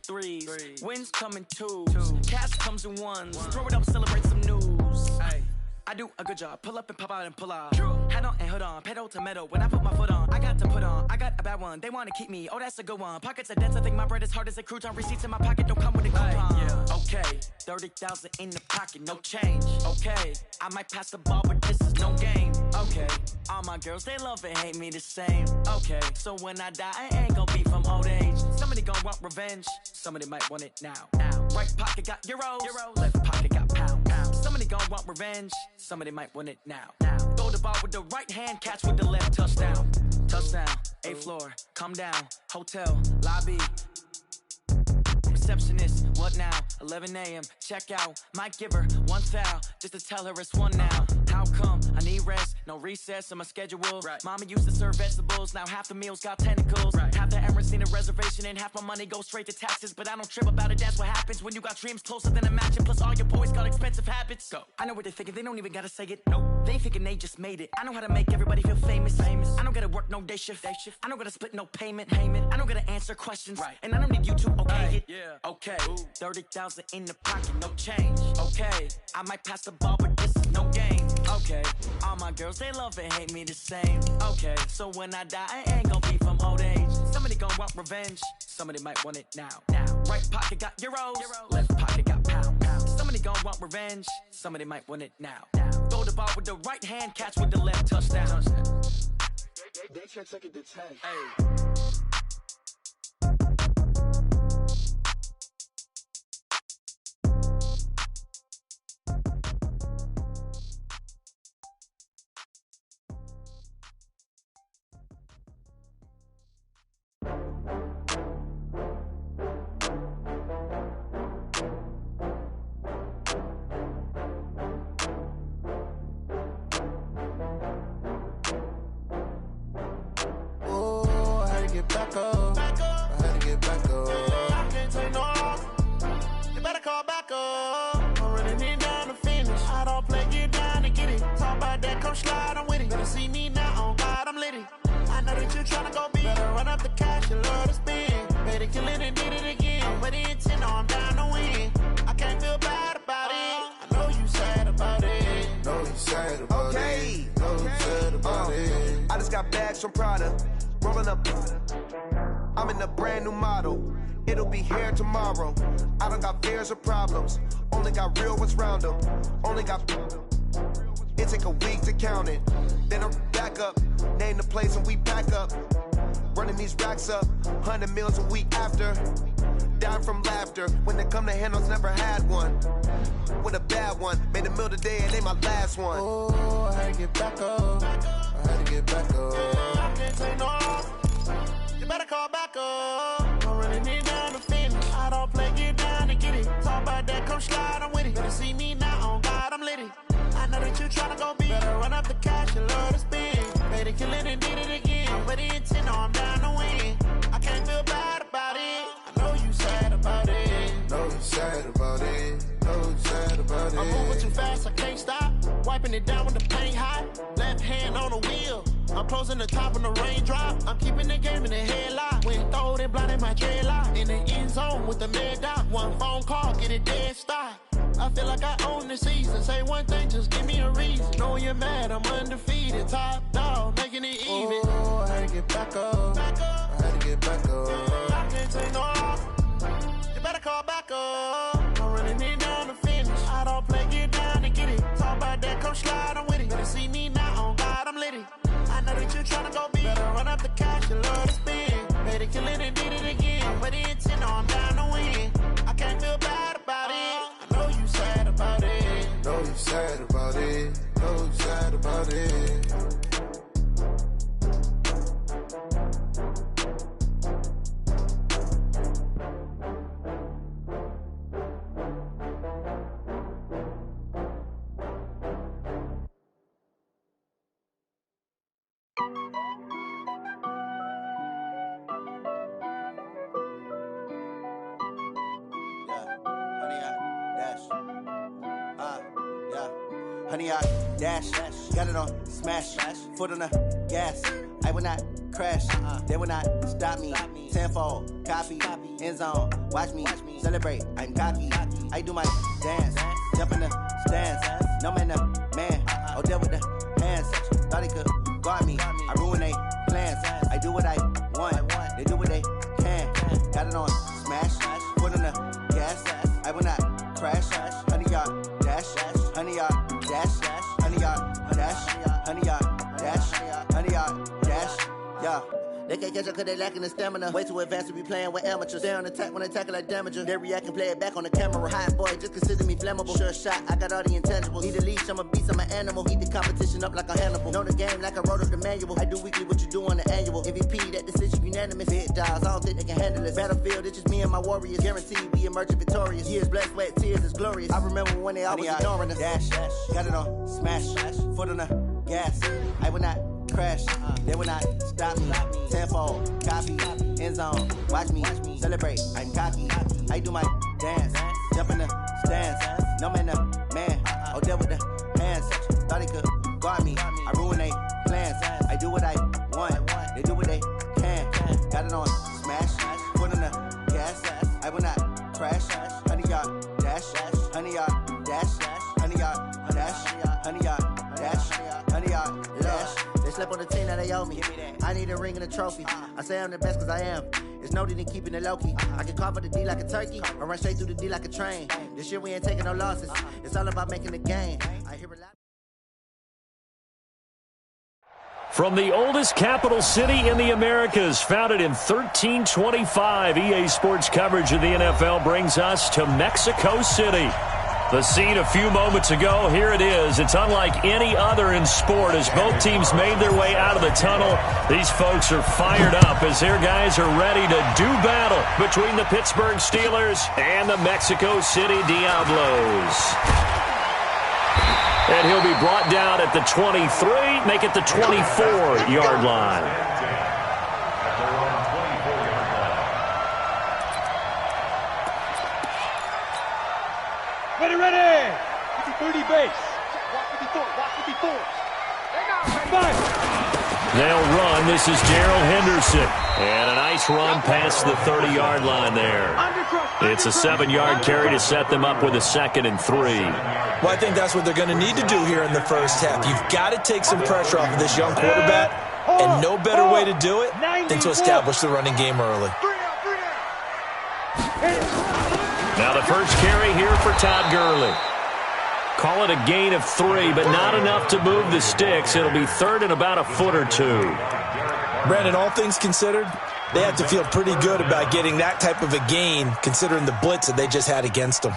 threes. Wins come in twos. Cash comes in ones. Throw it up, celebrate some news. I do a good job. Pull up and pop out and pull out. Head on and hood on. Pedal to metal. When I put my foot on, I got to put on. I got a bad one. They want to keep me. Oh, that's a good one. Pockets are dense. I think my bread is hard as a crouton. Receipts in my pocket don't come with a coupon. Okay, 30,000 in the pocket, no change. Okay, I might pass the ball, but this is no game. Okay, all my girls, they love and hate me the same. Okay, so when I die, I ain't gonna be from old age. Somebody gon' want revenge. Somebody might want it now. Right pocket got euros. Left pocket got pounds. Somebody gon' want revenge. Somebody might want it now. Throw the ball with the right hand, catch with the left, touchdown. Touchdown, 8th floor, come down, hotel, lobby. Receptionist, what now? 11 a.m., check out. Might give her one foul, just to tell her it's one now. How come? I need rest, no recess in my schedule. Mama used to serve vegetables, now half the meals got tentacles. Half the Emirates need a reservation and half my money goes straight to taxes. But I don't trip about it, that's what happens when you got dreams closer than a matching. Plus all your boys got expensive habits. Go. I know what they're thinking, they don't even gotta say it. Nope. They thinking they just made it. I know how to make everybody feel famous. I don't gotta work no day shift. I don't gotta split no payment. I don't gotta answer questions. And I don't need you to okay it. Okay, 30,000 in the pocket, no change. Okay, I might pass the ball, but this is no game. Okay, all my girls, they love and hate me the same. Okay, so when I die, I ain't gonna be from old age. Somebody gon' want revenge. Somebody might want it now. Right pocket got euros. Left pocket got pounds. Somebody gon' want revenge. Somebody might want it now. Throw the ball with the right hand, catch with the left, touchdown. They can't take it to 10. Back up. I had to get back up. I can't take no loss. You better call back up. I'm running it down to finish. I don't play, get down to get it. Talk about that, come slide, I'm with it. Better see me now, on God, I'm litty. I know that you tryna go big. Better run up the cash, you love to spend. Better kill it and did it again. I'm with the intent, no, I'm down to win. I can't feel bad about it. I know you sad about it. Know you sad about it. Know you sad about it. I just got bags from Prada. Rolling up, I'm in a brand new model. It'll be here tomorrow. I don't got fears or problems. Only got real ones round them. Only got. It take a week to count it. Then I'm back up. Name the place and we pack up. Running these racks up. 100 meals a week after. Down from laughter. When they come to handles, never had one. With a bad one. Made a meal today and ain't my last one. Oh, I had to get back up. I had to get back up. I can't take no loss. You better call back up. I'm running it down to finish. I don't play, get down to get it. Talk about that, come slide, I'm with it. Better see me now, on God, I'm litty. I know that you tryna go big. Better run up the cash, you love to spend. Better kill it and did it again. I'm with the intent, no, I'm down to win. I can't feel bad about it. I know you sad about it. Know you sad about it. Know you sad about it. I'm moving too fast, I can't stop. Wiping it down with the paint hot. Left hand on the wheel. I'm closing the top when the raindrop. I'm keeping the game in the headlock. When throwed it, blinded my dreadlock. In the end zone with the mad dot. One phone call, get it dead stop. I feel like I own the season. Say one thing, just give me a reason. Know you're mad, I'm undefeated. Top dog, making it even. Oh, I had to get back up. I had to get back up. I can't take no loss. You better call back up. I'm running it down to finish. I don't play, get down to get it. Talk about that, come slide, I'm with it. Better see me now, on God, I'm litty. I know that you tryna go big. Better run up the cash, you love to spend. Better kill it and did it again. I'm with the intent, no, I'm down to win. I can't feel bad about it. I know you sad about it. Know you sad about it. Know you sad about it. Honey, I dash, got it on smash, foot on the gas. I will not crash. They will not stop me. Tenfold, copy, end zone. Watch me celebrate. I'm cocky. I do my dance, jump in the stands. No man, oh, deal with the hands. Thought he could guard me. I ruin they plans. I do what I want. They do what they can. Got it on smash. Put on the gas. I will not crash. 100-yard dash. 100-yard dash. 100-yard dash. 100-yard dash. 100-yard dash. Yeah. They can't catch up cause they lacking the stamina. Way too advanced to be playing with amateurs. Stay on attack when I tackle like damager. They react and play it back on the camera. Hot boy, just consider me flammable. Sure shot, I got all the intangibles. Need a leash, I'm a beast, I'm an animal. Heat the competition up like a Hannibal. Know the game like I wrote up the manual. I do weekly what you do on the annual. MVP, that decision unanimous. Big dogs, I don't think they can handle it. Battlefield, it's just me and my warriors. Guaranteed we emerging victorious. Years, blood, sweat, tears, it's glorious. I remember when they always ignoring us. Dash, got it on smash. Foot on the gas. I will not crash. They will not stop me. Tenfold, copy, end zone. Watch me celebrate. I'm cocky. I do my dance, jump in the stands. No man, oh, deal with the hands. Thought he could guard me. I ruin they plans. I do what I want. They do what they can. Got it on smash. Put on the gas. I will not crash. 100-yard dash. 100-yard dash. 100-yard dash. 100-yard dash. 100-yard dash. They slept on the team that they owe me. I need a ring and a trophy. I say I'm the best cause I am. It's no need in keeping it low-key. I can carve up the D like a turkey or run straight through the D like a train. This year we ain't taking no losses. It's all about making the game. I hear a lot. From the oldest capital city in the Americas, founded in 1325, EA Sports coverage of the NFL brings us to Mexico City. The scene a few moments ago, here it is. It's unlike any other in sport as both teams made their way out of the tunnel. These folks are fired up as their guys are ready to do battle between the Pittsburgh Steelers and the Mexico City Diablos. And he'll be brought down at the 23, make it the 24-yard line. Ready! 30 base. Watch 54. They'll run. This is Darrell Henderson. And a nice run past the 30-yard line there. It's a 7-yard carry to set them up with a 2nd and 3. Well, I think that's what they're going to need to do here in the first half. You've got to take some pressure off of this young quarterback, and no better way to do it than to establish the running game early. Now the first carry here for Todd Gurley. Call it a gain of 3, but not enough to move the sticks. It'll be 3rd and about a foot or 2. Brandon, all things considered, they have to feel pretty good about getting that type of a gain, considering the blitz that they just had against them.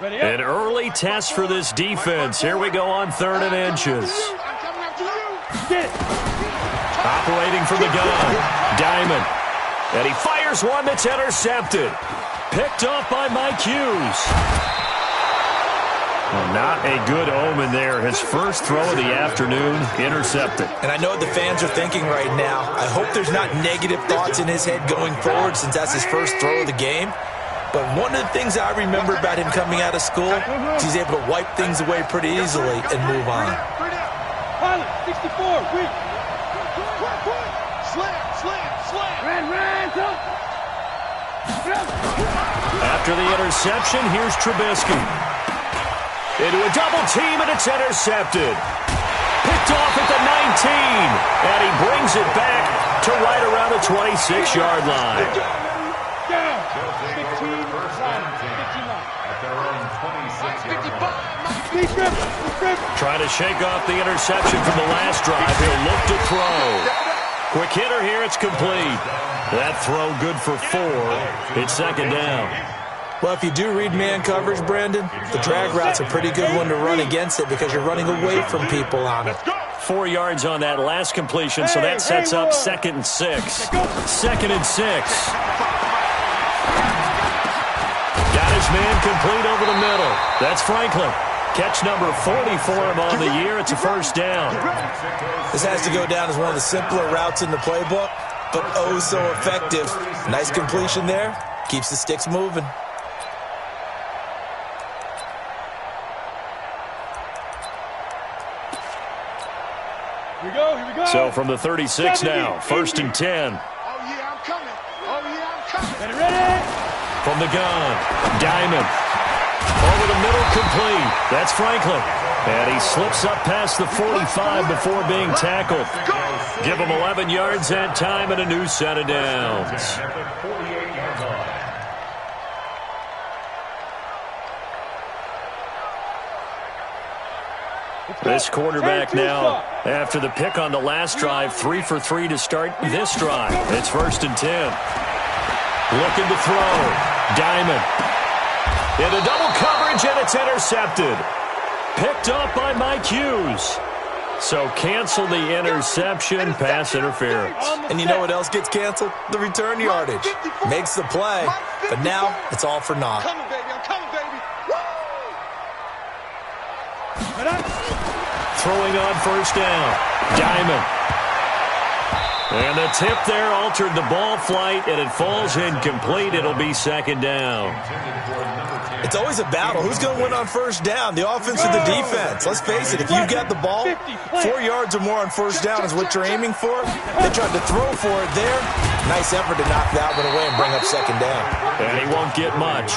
An early test for this defense. Here we go on 3rd and inches. Operating from the gun, Diamond. And he fires one that's intercepted. Picked off by Mike Hughes. Well, not a good omen there. His first throw of the afternoon, intercepted. And I know what the fans are thinking right now. I hope there's not negative thoughts in his head going forward since that's his first throw of the game. But one of the things I remember about him coming out of school is he's able to wipe things away pretty easily and move on. Pilot, 64, weak. Slam. Ran, After the interception, here's Trubisky. Into a double team, and it's intercepted. Picked off at the 19, and he brings it back to right around the 26-yard line. Down. 15, 59. Trying to shake off the interception from the last drive. He'll look to throw. Quick hitter here, it's complete. That throw good for 4. It's 2nd down. Well, if you do read man coverage, Brandon, the drag route's a pretty good one to run against it because you're running away from people on it. 4 yards on that last completion, so that sets up 2nd and 6. 2nd and 6. Got his man complete over the middle. That's Franklin. Catch number 40 for him on the year. It's a first down. This has to go down as one of the simpler routes in the playbook, but oh so effective. Nice completion there. Keeps the sticks moving. So from the 36 now, 1st and 10. Oh, yeah, I'm coming. Oh, yeah, I'm coming. Ready? From the gun, Diamond. Over the middle, complete. That's Franklin. And he slips up past the 45 before being tackled. Give him 11 yards that time and a new set of downs. This quarterback now, after the pick on the last drive, 3 for 3 to start this drive. It's 1st and 10. Looking to throw. Diamond. Into double coverage, and it's intercepted. Picked up by Mike Hughes. So cancel the interception, pass interference. And you know what else gets canceled? The return yardage. Makes the play, but now it's all for naught. I'm coming, baby. I'm coming, baby. Throwing on 1st down. Diamond. And the tip there altered the ball flight, and it falls incomplete. It'll be 2nd down. It's always a battle. Who's going to win on 1st down, the offense or the defense? Let's face it, if you've got the ball, 4 yards or more on 1st down is what you're aiming for. They tried to throw for it there. Nice effort to knock that one away and bring up 2nd down. And he won't get much.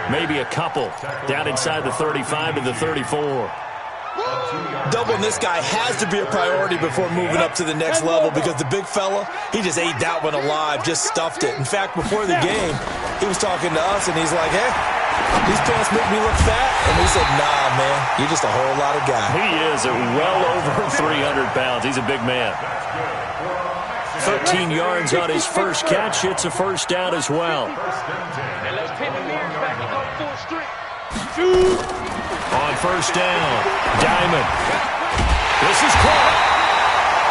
Maybe a couple. Down inside the 35 to the 34. Doubling this guy has to be a priority before moving up to the next level because the big fella, he just ate that one alive, just stuffed it. In fact, before the game, he was talking to us, and he's like, hey, these pants make me look fat. And we said, nah, man, you're just a whole lot of guy. He is well over 300 pounds. He's a big man. 13 yards on his first catch. It's a 1st down as well. On 1st down, Diamond. This is caught.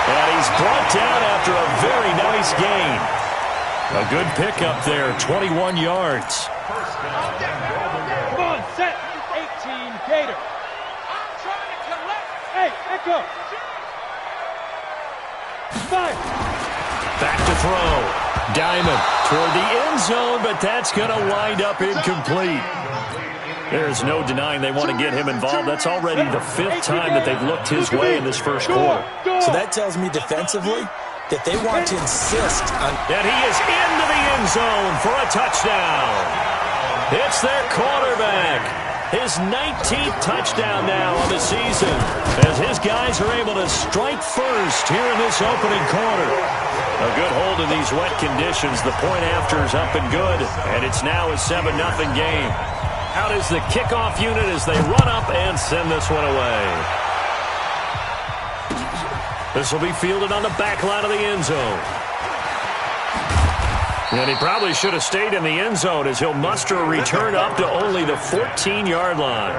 And he's brought down after a very nice gain. A good pickup there, 21 yards. Come on, set. 18, Gator. I'm trying to collect. Hey, Echo. Fire. Back to throw. Diamond toward the end zone, but that's going to wind up incomplete. There's no denying they want to get him involved. That's already the 5th time that they've looked his way in this first quarter. So that tells me defensively that they want to insist on... And he is into the end zone for a touchdown. It's their quarterback. His 19th touchdown now of the season as his guys are able to strike first here in this opening quarter. A good hold in these wet conditions. The point after is up and good, and it's now a 7-0 game. Out is the kickoff unit as they run up and send this one away. This will be fielded on the back line of the end zone. And he probably should have stayed in the end zone as he'll muster a return up to only the 14-yard line.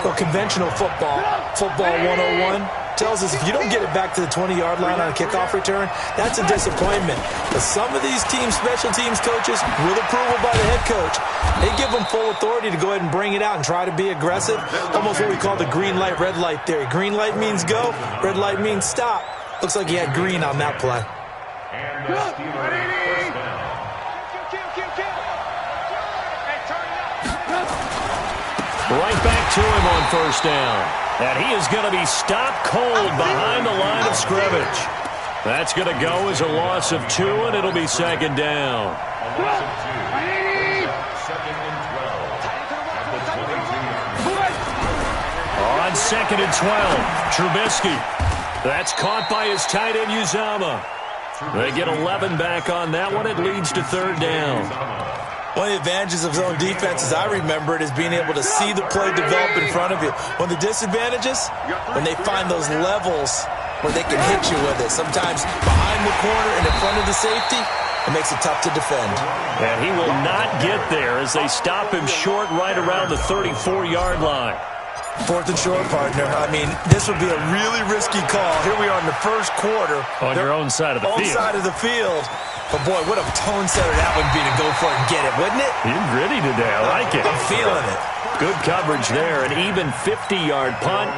Well, conventional football 101, tells us if you don't get it back to the 20-yard line on a kickoff return, that's a disappointment. But some of these teams, special teams coaches, with approval by the head coach, they give them full authority to go ahead and bring it out and try to be aggressive. Almost what we call the green light, red light theory. Green light means go, red light means stop. Looks like he had green on that play. Right back to him on 1st down. And he is going to be stopped cold behind the line of scrimmage. That's going to go as a loss of 2, and it'll be 2nd down. On 2nd and 12, Trubisky. That's caught by his tight end, Uzama. They get 11 back on that one. It leads to 3rd down. One of the advantages of zone defense, as I remember it, is being able to see the play develop in front of you. One of the disadvantages, when they find those levels where they can hit you with it. Sometimes behind the corner and in front of the safety, it makes it tough to defend. And he will not get there as they stop him short right around the 34-yard line. 4th and short, partner. I mean, this would be a really risky call. Here we are in the first quarter. On your own side of the field. Own side of the field. But, boy, what a tone setter that would be to go for it and get it, wouldn't it? You're gritty today. I like it. I'm feeling it. Good coverage there. An even 50-yard punt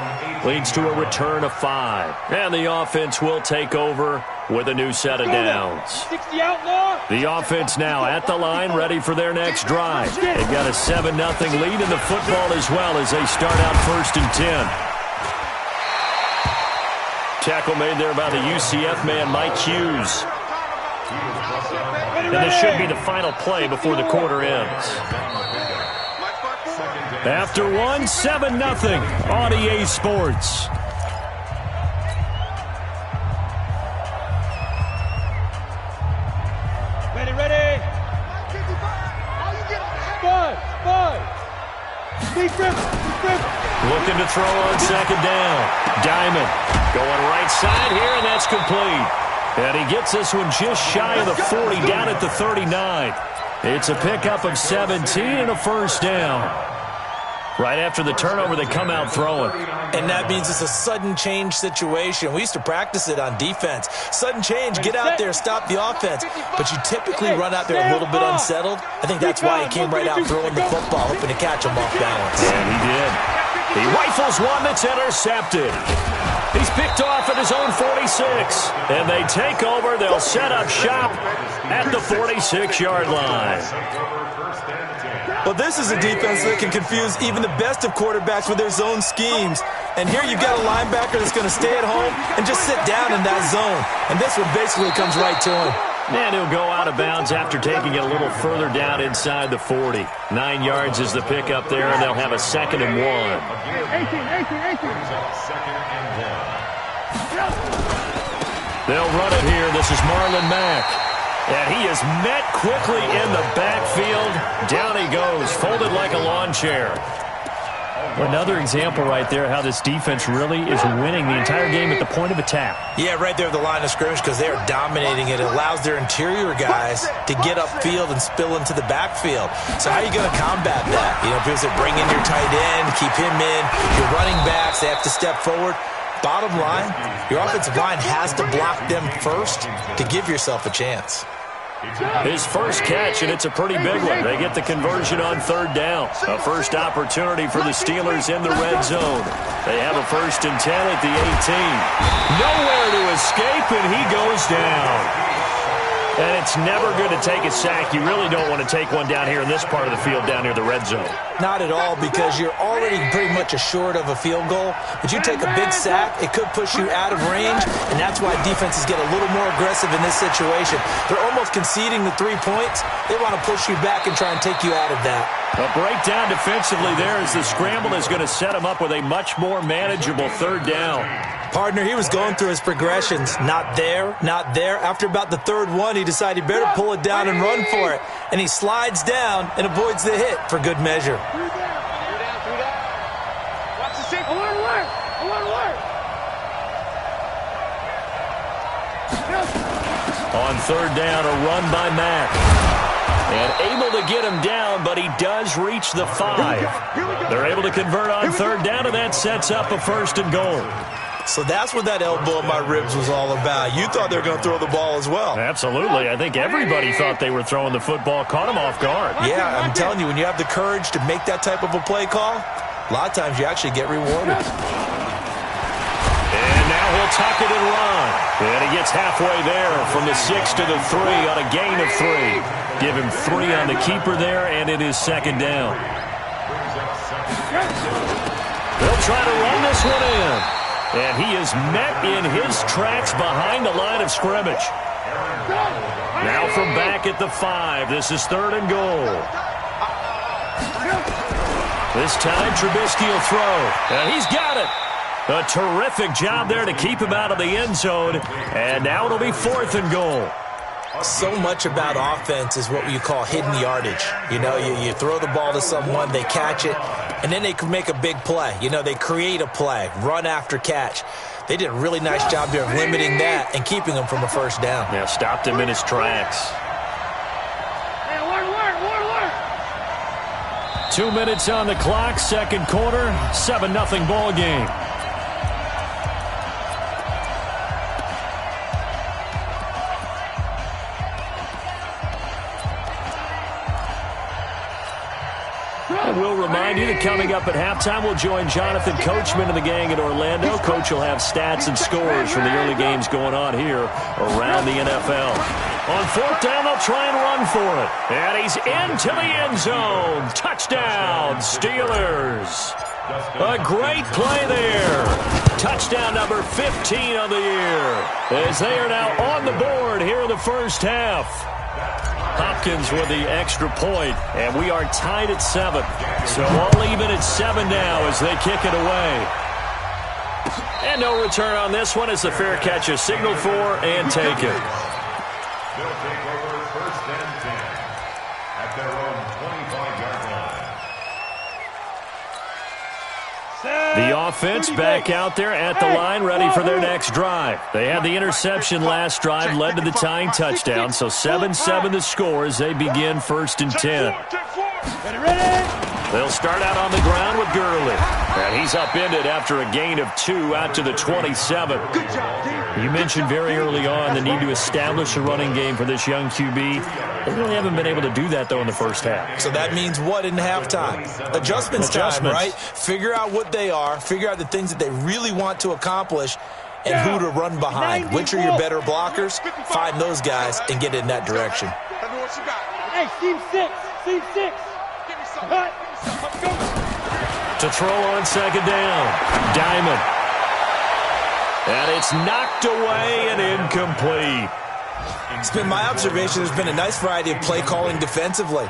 leads to a return of 5. And the offense will take over with a new set of downs. The offense now at the line, ready for their next drive. They've got a 7-0 lead in the football as well as they start out 1st and 10. Tackle made there by the UCF man, Mike Hughes. And this should be the final play before the quarter ends. After one, 7-0 on EA Sports. Ready. Looking to throw on second down. Diamond going right side here, and that's complete. And he gets this one just shy of the 40, down at the 39. It's a pickup of 17 and a first down. Right after the turnover, they come out throwing. And that means it's a sudden change situation. We used to practice it on defense. Sudden change, get out there, stop the offense. But you typically run out there a little bit unsettled. I think that's why he came right out throwing the football, hoping to catch him off balance. And he did. He rifles one that's intercepted. He's picked off at his own 46. And they take over. They'll set up shop at the 46-yard line. Well, this is a defense that can confuse even the best of quarterbacks with their zone schemes. And here you've got a linebacker that's going to stay at home and just sit down in that zone. And this one basically comes right to him. And he'll go out of bounds after taking it a little further down inside the 40. 9 yards is the pickup there, and they'll have a 2nd and 1. 18. They'll run it here. This is Marlon Mack. And he is met quickly in the backfield. Down he goes, folded like a lawn chair. Another example right there how this defense really is winning the entire game at the point of attack. Yeah, right there at the line of scrimmage because they are dominating it. It allows their interior guys to get upfield and spill into the backfield. So how are you going to combat that? You know, people say bring in your tight end, keep him in. Your running backs, they have to step forward. Bottom line, your offensive line has to block them first to give yourself a chance. His first catch, and it's a pretty big one. They get the conversion on 3rd down. A first opportunity for the Steelers in the red zone. They have a 1st and 10 at the 18. Nowhere to escape, and he goes down. And it's never good to take a sack. You really don't want to take one down here in this part of the field down near the red zone. Not at all, because you're already pretty much assured of a field goal. But you take a big sack, it could push you out of range, and that's why defenses get a little more aggressive in this situation. They're almost conceding the 3 points. They want to push you back and try and take you out of that. A breakdown defensively there as the scramble is going to set him up with a much more manageable 3rd down. Partner, he was going through his progressions. Not there, not there. After about the 3rd one, he decided he better pull it down and run for it. And he slides down and avoids the hit for good measure. Watch the sink. I want to work. On 3rd down, a run by Mack. And able to get him down, but he does reach the 5. They're able to convert on 3rd down, and that sets up a 1st and goal. So that's what that elbow in my ribs was all about. You thought they were going to throw the ball as well. Absolutely. I think everybody thought they were throwing the football, caught him off guard. Yeah, I'm telling you, when you have the courage to make that type of a play call, a lot of times you actually get rewarded. And now he'll tuck it and run. And he gets halfway there from the 6 to the 3 on a gain of 3. Give him 3 on the keeper there, and it is 2nd down. They'll try to run this one in. And he is met in his tracks behind the line of scrimmage. Now from back at the 5. This is 3rd and goal. This time Trubisky will throw. And he's got it. A terrific job there to keep him out of the end zone. And now it'll be 4th and goal. So much about offense is what you call hidden yardage. You know, you throw the ball to someone, they catch it, and then they can make a big play. You know, they create a play, run after catch. They did a really nice job there of limiting that and keeping him from a 1st down. Yeah, stopped him in his tracks. 2 minutes on the clock, 2nd quarter, 7-0 ball game. We'll remind you that coming up at halftime, we'll join Jonathan Coachman and the gang in Orlando. Coach will have stats and scores from the early games going on here around the NFL. On 4th down, they'll try and run for it. And he's into the end zone. Touchdown, Steelers. A great play there. Touchdown number 15 on the year, as they are now on the board here in the first half. Hopkins with the extra point, and we are tied at 7. So all even at 7 now as they kick it away. And no return on this one as the fair catch is signaled for and taken. They'll take over first and 10 at their own 25-yard line. The offense back out there at the line, ready for their next drive. They had the interception last drive, led to the tying touchdown, so 7-7 the score as they begin first and 10. They'll start out on the ground with Gurley. And he's upended after a gain of 2 out to the 27. You mentioned very early on the need to establish a running game for this young QB. They really haven't been able to do that, though, in the first half. So that means what in halftime? Adjustments time, right? Figure out what they are, figure out the things that they really want to accomplish, and who to run behind. Which are your better blockers? Find those guys and get in that direction. Hey, Team 6. Team 6. To throw on second down. Diamond. And it's knocked away and incomplete. It's been my observation there's been a nice variety of play calling defensively.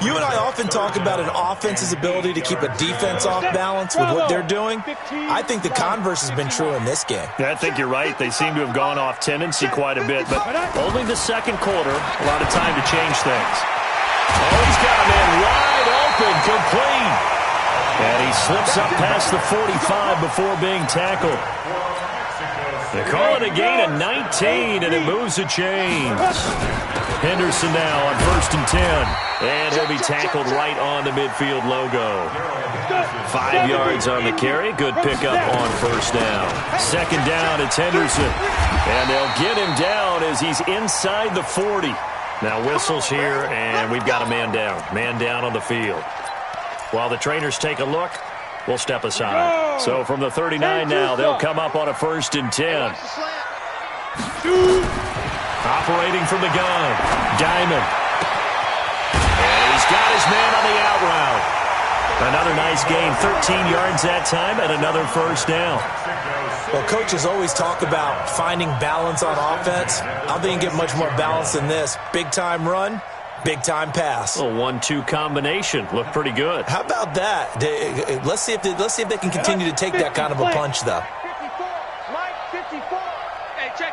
You and I often talk about an offense's ability to keep a defense off balance with what they're doing. I think the converse has been true in this game. Yeah, I think you're right. They seem to have gone off tendency quite a bit, but only the second quarter, a lot of time to change things. Oh, he's got a man wide open, complete. And he slips up past the 45 before being tackled. They call it a gain of 19, and it moves the chains. Henderson now on first and 10. And he'll be tackled right on the midfield logo. 5 yards on the carry. Good pickup on first down. Second down, it's Henderson. And they'll get him down as he's inside the 40. Now whistles here, and we've got a man down. Man down on the field. While the trainers take a look, we'll step aside. So from the 39 now, they'll come up on a first and 10. Operating from the gun, Diamond. And he's got his man on the out route. Another nice gain, 13 yards that time, and another first down. Well, coaches always talk about finding balance on offense. I don't think you can get much more balance than this. Big-time run, big-time pass. A 1-2 combination. Looked pretty good. How about that? Let's see if they can continue to take that kind of a punch, though. 54. Mike, 54. Hey, check.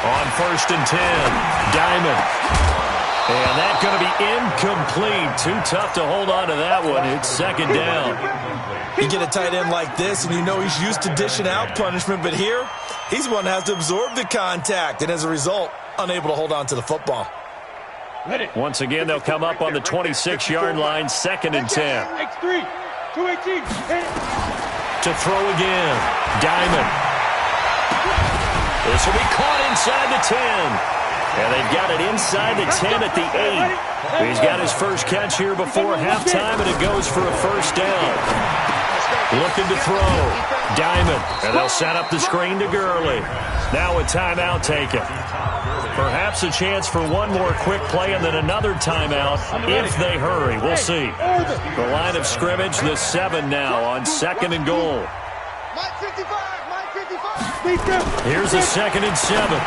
On first and 10, Diamond. And that's going to be incomplete. Too tough to hold on to that one. It's second down. You get a tight end like this, and you know he's used to dishing out punishment, but here, he's one that has to absorb the contact, and as a result, unable to hold on to the football. Once again, they'll come up on the 26-yard line, second and 10. X3, 218. To throw again, Diamond. This will be caught inside the 10. And they've got it inside the 10 at the 8. He's got his first catch here before halftime, and it goes for a first down. Looking to throw. Diamond. And they'll set up the screen to Gurley. Now a timeout taken. Perhaps a chance for one more quick play and then another timeout if they hurry. We'll see. The line of scrimmage, the 7 now on second and goal. Here's a second and 7.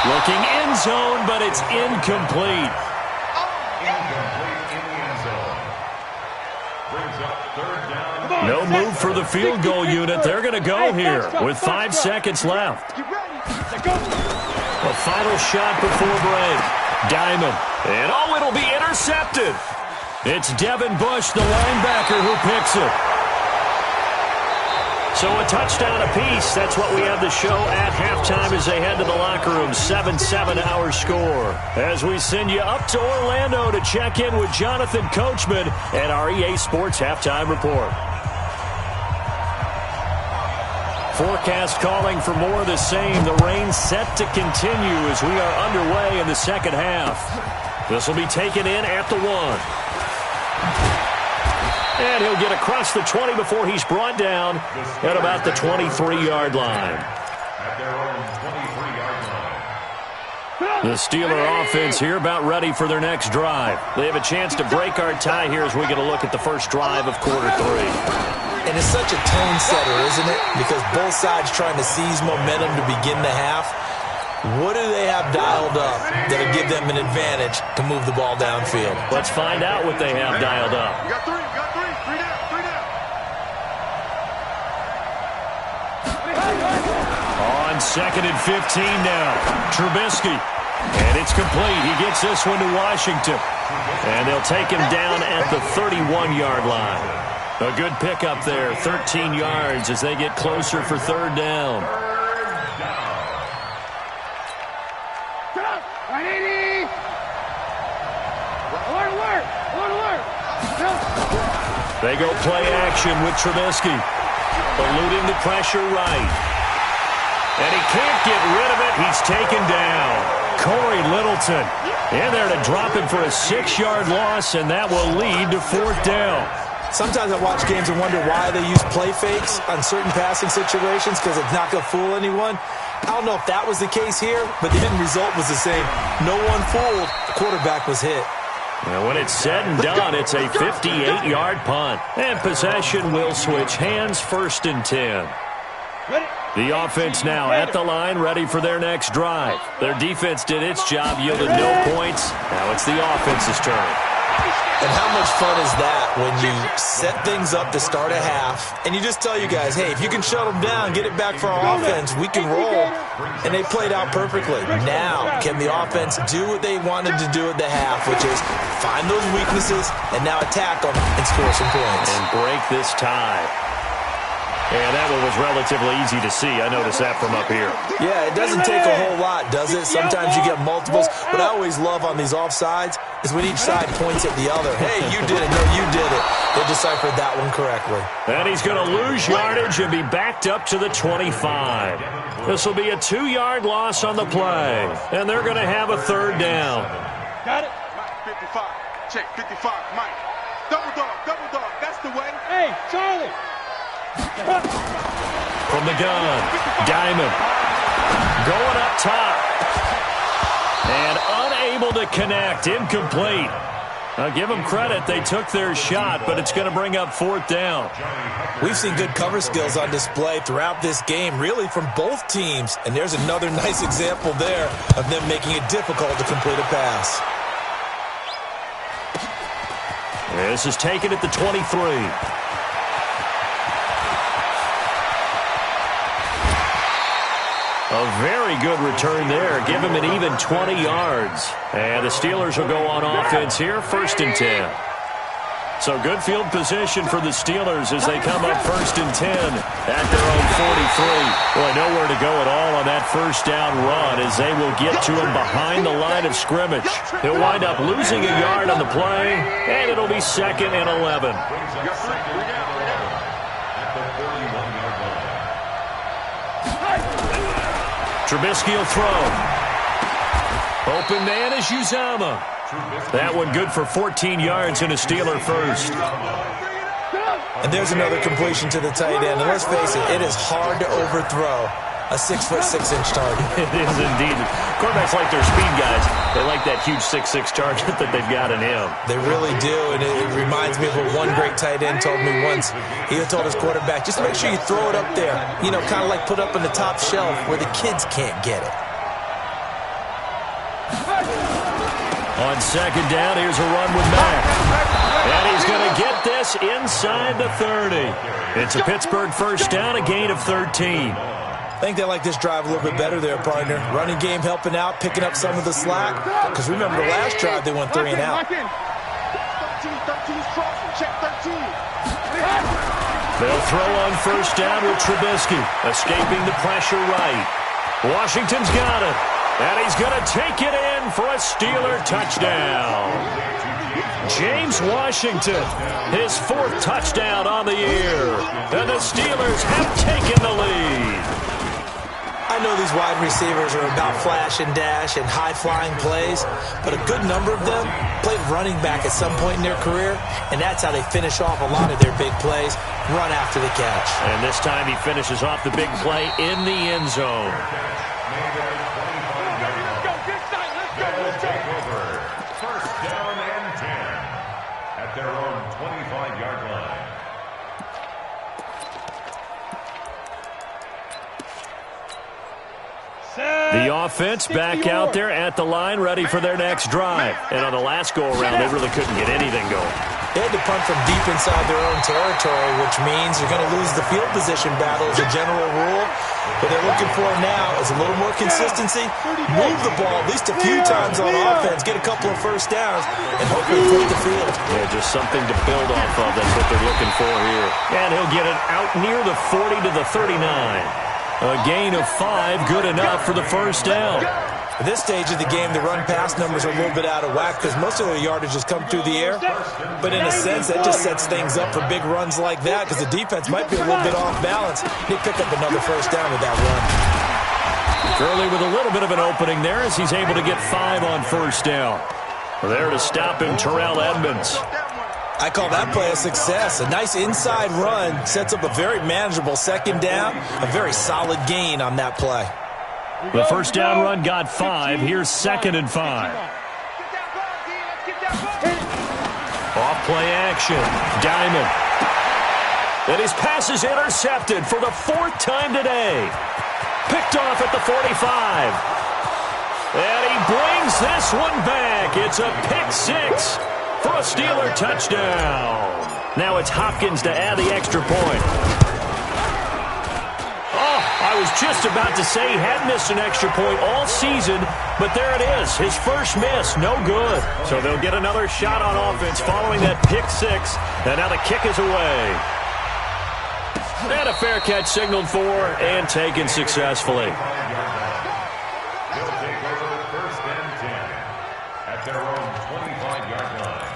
Looking end zone, but it's incomplete. No move for the field goal unit. They're going to go here with 5 seconds left. A final shot before break. Diamond. And it'll be intercepted. It's Devin Bush, the linebacker, who picks it. So a touchdown apiece. That's what we have to show at halftime as they head to the locker room. 7-7 our score. As we send you up to Orlando to check in with Jonathan Coachman and our EA Sports Halftime Report. Forecast calling for more of the same. The rain set to continue as we are underway in the second half. This will be taken in at the 1. And he'll get across the 20 before he's brought down at about the 23-yard line. At their own 23-yard line. The Steeler offense here about ready for their next drive. They have a chance to break our tie here as we get a look at the first drive of quarter 3. And it's such a tone setter, isn't it? Because both sides trying to seize momentum to begin the half. What do they have dialed up that'll give them an advantage to move the ball downfield? Let's find out what they have dialed up. You got three down. On 2nd and 15 now. Trubisky. And it's complete. He gets this one to Washington. And they'll take him down at the 31-yard line. A good pickup there, 13 yards as they get closer for 3rd down. They go play action with Trubisky. Eluding the pressure right. And he can't get rid of it. He's taken down. Corey Littleton in there to drop him for a 6-yard loss, and that will lead to 4th down. Sometimes I watch games and wonder why they use play fakes on certain passing situations because it's not going to fool anyone. I don't know if that was the case here, but the end result was the same. No one fooled. The quarterback was hit. And when it's said and done, it's a 58-yard punt. And possession will switch hands, 1st and 10. The offense now at the line, ready for their next drive. Their defense did its job, yielded no points. Now it's the offense's turn. And how much fun is that when you set things up to start a half, and you just tell you guys, hey, if you can shut them down, get it back for our offense, we can roll. And they played out perfectly. Now, can the offense do what they wanted to do at the half, which is find those weaknesses and now attack them and score some points. And break this tie. And that one was relatively easy to see. I noticed that from up here. Yeah, it doesn't take a whole lot, does it? Sometimes you get multiples. What I always love on these offsides is when each side points at the other. Hey, you did it. No, you did it. They deciphered that one correctly. And he's going to lose yardage and be backed up to the 25. This will be a 2-yard loss on the play. And they're going to have a 3rd down. Got it? Mike, 55. Check, 55. Mike. Double dog. That's the way. Hey, Charlie. From the gun, Diamond going up top and unable to connect, incomplete. I'll give them credit, they took their shot, but it's going to bring up 4th down. We've seen good cover skills on display throughout this game, really from both teams, and there's another nice example there of them making it difficult to complete a pass. This is taken at the 23. A very good return there. Give him an even 20 yards. And the Steelers will go on offense here, 1st and 10. So good field position for the Steelers as they come up 1st and 10 at their own 43. Boy, nowhere to go at all on that 1st down run as they will get to him behind the line of scrimmage. He'll wind up losing a yard on the play, and it'll be 2nd and 11. Trubisky will throw. Open man is Uzama. That one good for 14 yards and a Steeler 1st. And there's another completion to the tight end. And let's face it, it is hard to overthrow a 6'6" target. It is indeed. Quarterbacks like their speed guys. They like that huge 6'6" target that they've got in him. They really do, and it reminds me of what one great tight end told me once. He told his quarterback, just make sure you throw it up there. You know, kind of like put up on the top shelf where the kids can't get it. On 2nd down, here's a run with Mack. And he's going to get this inside the 30. It's a Pittsburgh 1st down, a gain of 13. I think they like this drive a little bit better there, partner. Running game helping out, picking up some of the slack. Because remember the last drive, they went 3 and out. They'll throw on 1st down with Trubisky, escaping the pressure right. Washington's got it. And he's going to take it in for a Steeler touchdown. James Washington, his 4th touchdown on the year. And the Steelers have taken the lead. I know these wide receivers are about flash and dash and high-flying plays, but a good number of them played running back at some point in their career, and that's how they finish off a lot of their big plays, run after the catch. And this time he finishes off the big play in the end zone. offense back out there at the line, ready for their next drive. And on the last go-around, they really couldn't get anything going. They had to punt from deep inside their own territory, which means you're going to lose the field position battle as a general rule. What they're looking for now is a little more consistency, move the ball at least a few times on offense, get a couple of first downs, and hopefully flip the field. Yeah, just something to build off of. That's what they're looking for here. And he'll get it out near the 40 to the 39. A gain of 5, good enough for the first down. At this stage of the game, the run-pass numbers are a little bit out of whack because most of their yardage has come through the air. But in a sense, that just sets things up for big runs like that because the defense might be a little bit off balance. They pick up another first down with that run. Gurley with a little bit of an opening there as he's able to get 5 on first down. There to stop him, Terrell Edmonds. I call that play a success. A nice inside run sets up a very manageable second down, a very solid gain on that play. The first down run got 5. Here's 2nd and 5. Off play action. Diamond. And his pass is intercepted for the 4th time today. Picked off at the 45. And he brings this one back. It's a pick 6 for a Steeler touchdown. Now it's Hopkins to add the extra point. I was just about to say he had missed an extra point all season, but there it is. His first miss, no good. So they'll get another shot on offense following that pick 6, and now the kick is away. And a fair catch signaled for and taken successfully. They'll take over 1st and 10 at their own 25-yard line.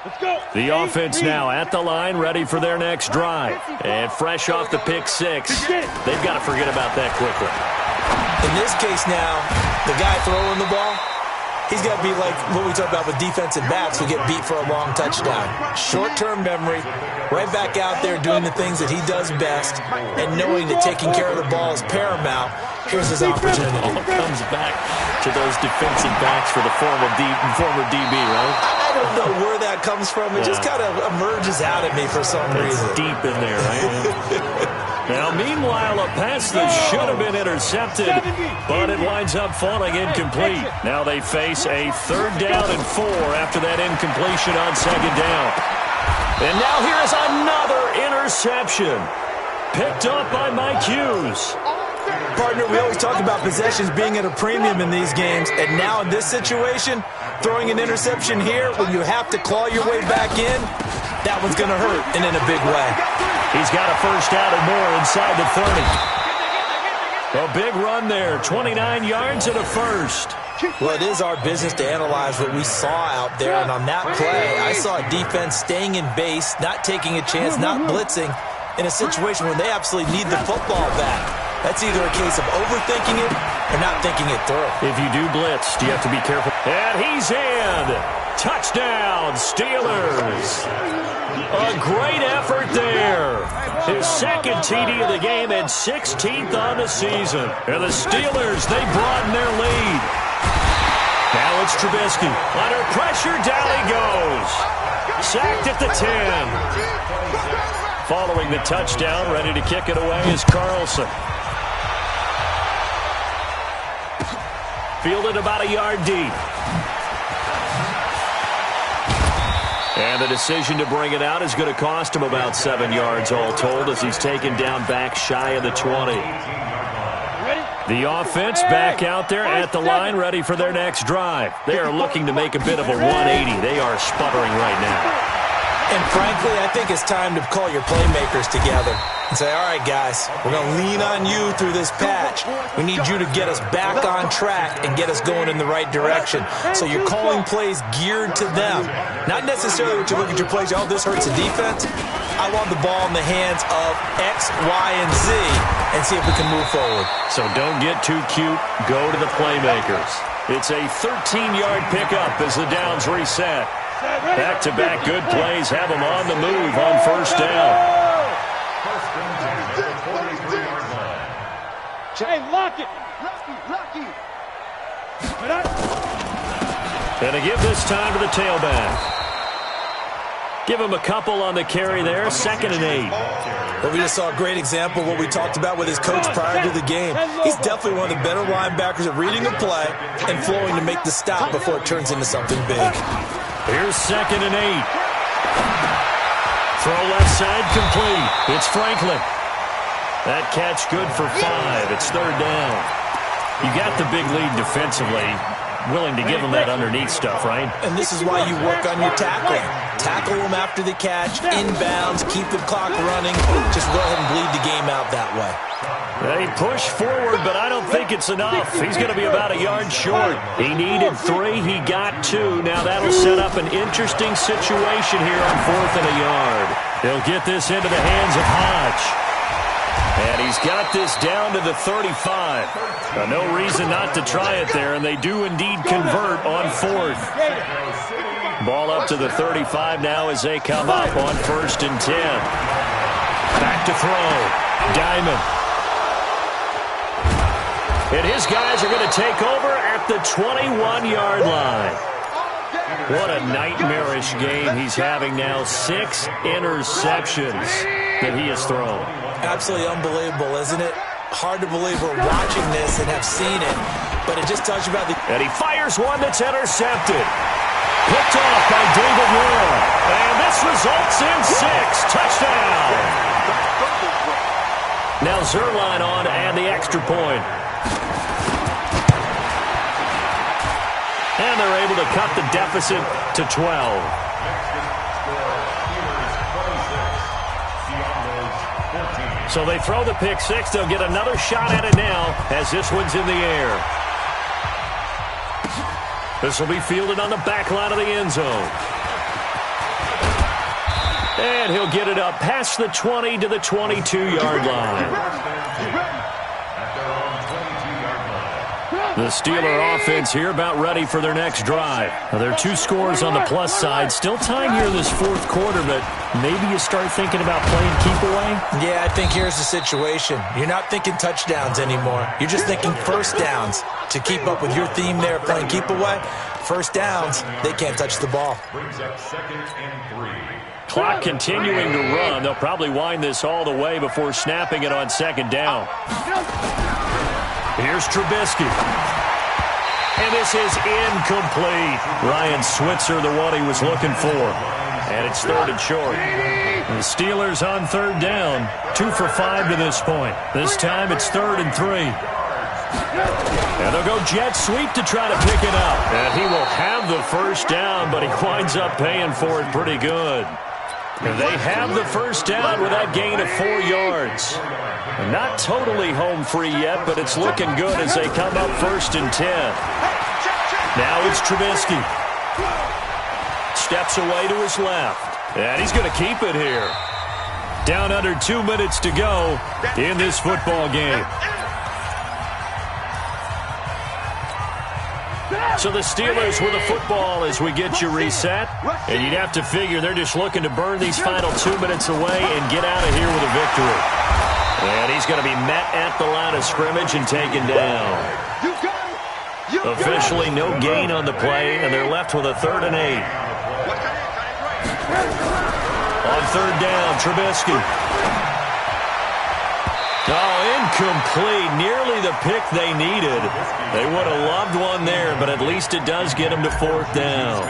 Let's go. The offense now at the line, ready for their next drive. And fresh off the pick 6, they've got to forget about that quickly. In this case now, the guy throwing the ball, he's got to be like what we talk about with defensive backs who get beat for a long touchdown. Short-term memory, right back out there doing the things that he does best, and knowing that taking care of the ball is paramount. Here's his opportunity. All comes back to those defensive backs for the former DB, right? I don't know where that comes from. It just kind of emerges out at me for some reason. Deep in there, right? Now, meanwhile, a pass that should have been intercepted, but it winds up falling incomplete. Now they face a 3rd down and 4 after that incompletion on 2nd down. And now here is another interception. Picked up by Mike Hughes. Partner, we always talk about possessions being at a premium in these games, and now in this situation, throwing an interception here when you have to claw your way back in, that one's going to hurt, and in a big way. He's got a first down and more inside the 30. A big run there, 29 yards and a first. Well, it is our business to analyze what we saw out there, and on that play, I saw a defense staying in base, not taking a chance, not blitzing, in a situation when they absolutely need the football back. That's either a case of overthinking it or not thinking it through. If you do blitz, you have to be careful. And he's in. Touchdown, Steelers. A great effort there. His 2nd TD of the game and 16th on the season. And the Steelers, they broaden their lead. Now it's Trubisky. Under pressure, down he goes. Sacked at the 10. Following the touchdown, ready to kick it away is Carlson. Fielded about a yard deep. And the decision to bring it out is going to cost him about 7 yards all told as he's taken down back shy of the 20. The offense back out there at the line, ready for their next drive. They are looking to make a bit of a 180. They are sputtering right now. And frankly, I think it's time to call your playmakers together and say, all right, guys, we're going to lean on you through this patch. We need you to get us back on track and get us going in the right direction. So you're calling plays geared to them. Not necessarily what you look at your plays, oh, this hurts the defense. I want the ball in the hands of X, Y, and Z and see if we can move forward. So don't get too cute. Go to the playmakers. It's a 13-yard pickup as the downs reset. Back-to-back good plays have them on the move on first down. Hey, lock it. And to give this time to the tailback. Give him a couple on the carry there, 2nd and 8. Well, we just saw a great example of what we talked about with his coach prior to the game. He's definitely one of the better linebackers at reading a play and flowing to make the stop before it turns into something big. Here's 2nd and 8. Throw left side complete. It's Franklin. That catch good for 5. It's 3rd down. You got the big lead defensively. Willing to give them that underneath stuff, right? And this is why you work on your tackling. Tackle them after the catch, inbounds, keep the clock running. Just go ahead and bleed the game out that way. They push forward, but I don't think it's enough. He's going to be about a yard short. He needed 3. He got 2. Now that'll set up an interesting situation here on 4th and a yard. He'll get this into the hands of Hodge. And he's got this down to the 35. No reason not to try it there, and they do indeed convert on 4th. Ball up to the 35 now as they come up on 1st and 10. Back to throw. Diamond. And his guys are going to take over at the 21-yard line. What a nightmarish game he's having now. 6 interceptions that he has thrown. Absolutely unbelievable, isn't it? Hard to believe we're watching this and have seen it, but it just tells you about the... And he fires one that's intercepted. Picked off by David Moore. And this results in 6. Touchdown. Now Zerline on and the extra point. And they're able to cut the deficit to 12. So they throw the pick 6. They'll get another shot at it now as this one's in the air. This will be fielded on the back line of the end zone. And he'll get it up past the 20 to the 22-yard line. The Steeler offense here about ready for their next drive. Now, there are 2 scores on the plus side. Still time here in this 4th quarter, but maybe you start thinking about playing keep away? Yeah, I think here's the situation. You're not thinking touchdowns anymore. You're just thinking first downs. To keep up with your theme there of playing keep away, first downs, they can't touch the ball. Brings up 2nd and 3. Clock continuing to run. They'll probably wind this all the way before snapping it on 2nd down. Here's Trubisky. And this is incomplete. Ryan Switzer, the one he was looking for. And it's 3rd and short. The Steelers on 3rd down. 2 for 5 to this point. This time it's 3rd and 3. And they'll go jet sweep to try to pick it up. And he will have the first down, but he winds up paying for it pretty good. And they have the first down with that gain of 4 yards. Not totally home free yet, but it's looking good as they come up 1st and 10. Now it's Trubisky. Steps away to his left. And he's going to keep it here. Down under 2 minutes to go in this football game. So the Steelers with the football as we get you reset. And you'd have to figure they're just looking to burn these final 2 minutes away and get out of here with a victory. And he's going to be met at the line of scrimmage and taken down. Officially no gain on the play, and they're left with a 3rd and 8. On 3rd down, Trubisky. Oh, incomplete. Nearly the pick they needed. They would have loved one there, but at least it does get them to 4th down.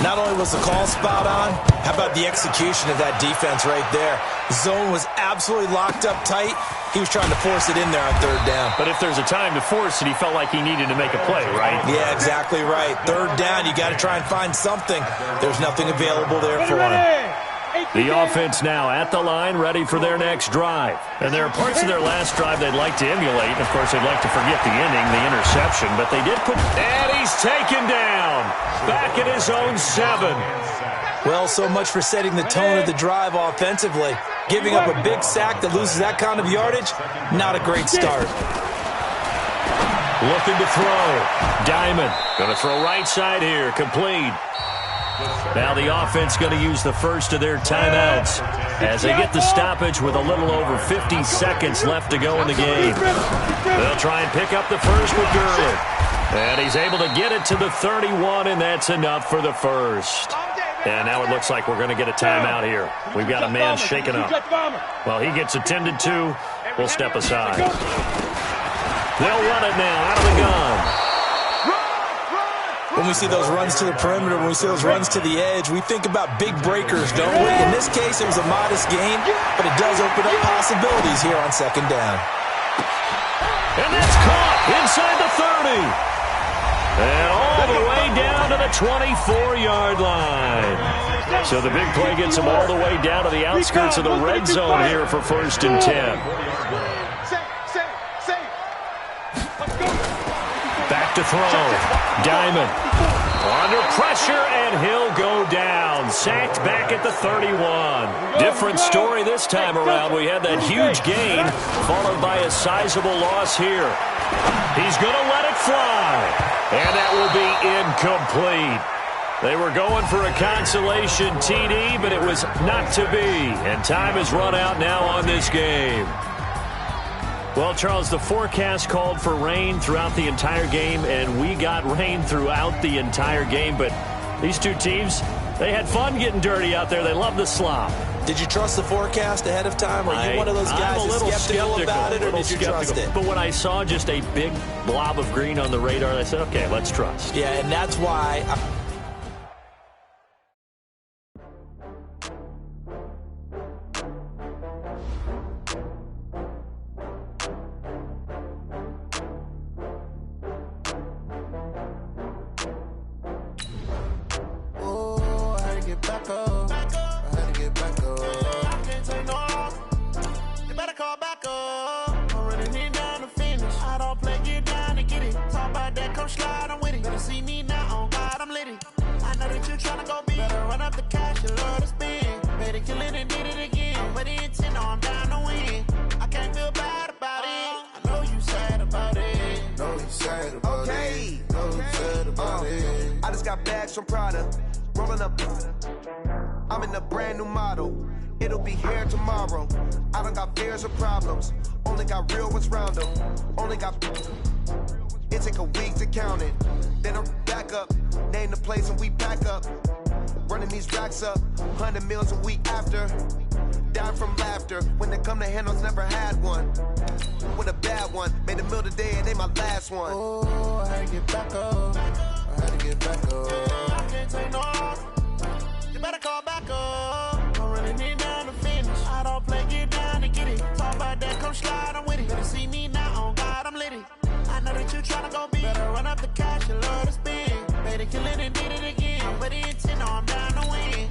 Not only was the call spot on, how about the execution of that defense right there? Zone was absolutely locked up tight. He was trying to force it in there on 3rd down. But if there's a time to force it, he felt like he needed to make a play, right? Yeah, exactly right. 3rd down, you got to try and find something. There's nothing available there for him. The offense now at the line, ready for their next drive. And there are parts of their last drive they'd like to emulate. Of course, they'd like to forget the ending, the interception. But they did put... And he's taken down. Back at his own 7. Well, so much for setting the tone of the drive offensively. Giving up a big sack that loses that kind of yardage, not a great start. Looking to throw. Diamond. Going to throw right side here. Complete. Now the offense going to use the first of their timeouts as they get the stoppage with a little over 50 seconds left to go in the game. They'll try and pick up the first with Gurley. And he's able to get it to the 31, and that's enough for the first. And now it looks like we're going to get a timeout here. We've got a man shaken up. Well, he gets attended to. We'll step aside. They'll run it now out of the gun. When we see those runs to the perimeter, when we see those runs to the edge, we think about big breakers, don't we? In this case, it was a modest gain, but it does open up possibilities here on second down. And that's caught inside the 30. And all the way down to the 24-yard line. So the big play gets him all the way down to the outskirts of the red zone here for 1st and 10. Back to throw. Diamond under pressure, and he'll go down. Sacked back at the 31. Different story this time around. We had that huge gain followed by a sizable loss here. He's going to let it fly, and that will be incomplete. They were going for a consolation TD, but it was not to be, and time has run out now on this game. Well, Charles, the forecast called for rain throughout the entire game, and we got rain throughout the entire game. But these two teams, they had fun getting dirty out there. They love the slop. Did you trust the forecast ahead of time? Or are you one of those guys that's skeptical about it, or did you trust it? But when I saw just a big blob of green on the radar, I said, okay, let's trust. Yeah, and that's why... From Prada, rolling up. I'm in a brand new model. It'll be here tomorrow. I don't got fears or problems. Only got real ones round them. Only got. It take a week to count it. Then I'm back up. Name the place and we pack up. Running these racks up. 100 meals a week after. Dying from laughter. When it come to handles, never had one. With a bad one. Made a meal today and they my last one. Oh, I had to get back up. I had to get back up. I can't take no loss. You better call back up. I'm running it down to finish. I don't play, get down to get it. Talk about that, come slide, I'm with it. Better see me now, on God, I'm litty. I know that you tryna go big. Better run up the cash, you love to spend. Better kill it and did it again. But the intent, no, I'm down to win.